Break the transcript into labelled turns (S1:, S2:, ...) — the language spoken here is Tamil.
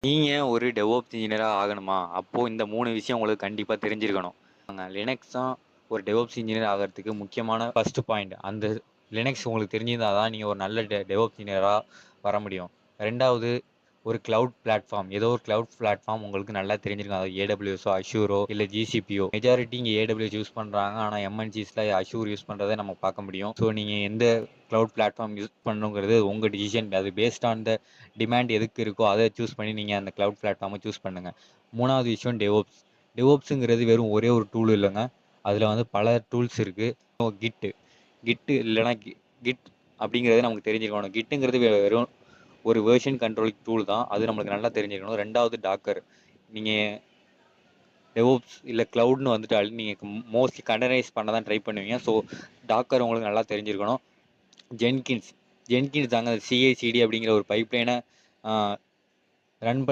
S1: நீங்கள் ஒரு டெவோப்ஸ் இன்ஜினியராக ஆகணுமா அப்போது இந்த 3 விஷயம் உங்களுக்கு கண்டிப்பாக தெரிஞ்சிருக்கணும். லினக்ஸ் தான் ஒரு டெவோப்ஸ் இன்ஜினியர் ஆகிறதுக்கு முக்கியமான ஃபர்ஸ்ட் பாயிண்ட். அந்த லினக்ஸ் உங்களுக்கு தெரிஞ்சிருந்தால் தான் நீங்கள் ஒரு நல்ல டெவோப்ஸ் இன்ஜினியராக வர முடியும். ரெண்டாவது, ஒரு கிளவுட் பிளாட்ஃபார்ம், ஏதோ ஒரு கிளவுட் பிளாட்ஃபார்ம் உங்களுக்கு நல்லா தெரிஞ்சிருக்கும். அதாவது ஏடபிள்யூஎஸோ அஷூரோ இல்லை ஜிசிபியோ. மெஜாரிட்டி இங்கே ஏடபிள்யூஎஸ் யூஸ் பண்ணுறாங்க, ஆனால் எம்என்சிஸில் அஷூர் யூஸ் பண்ணுறதை நம்ம பார்க்க முடியும். ஸோ நீங்கள் எந்த கிளவுட் பிளாட்ஃபார்ம் யூஸ் பண்ணுங்கிறது உங்கள் டிசிஷன். அது பேஸ்ட் ஆன் த டிமாண்ட் எதுக்கு இருக்கோ அதை சூஸ் பண்ணி நீங்கள் அந்த கிளவுட் பிளாட்ஃபார்மை சூஸ் பண்ணுங்கள். மூணாவது விஷயம் டெவோப்ஸ். டெவோப்ஸுங்கிறது வெறும் ஒரே ஒரு டூல் இல்லைங்க. அதில் வந்து பல டூல்ஸ் இருக்குது. கிட்டு இல்லைனா கிட் அப்படிங்கிறது நமக்கு தெரிஞ்சிருக்கணும். கிட்டுங்கிறது வெறும் ஒரு வேர்ஷன் கண்ட்ரோல் டூல் தான். அது நம்மளுக்கு நல்லா தெரிஞ்சிருக்கணும். ரெண்டாவது டாக்கர். நீங்கள் டெவோப்ஸ் இல்லை க்ளவுட்னு வந்துட்டாலே நீங்கள் மோஸ்ட்லி கண்டனைஸ் பண்ண தான் ட்ரை பண்ணுவீங்க. ஸோ டாக்கர் உங்களுக்கு நல்லா தெரிஞ்சிருக்கணும். ஜென்கின்ஸ் தாங்க சிஐசிடி அப்படிங்கிற ஒரு பைப்லைனை ரன்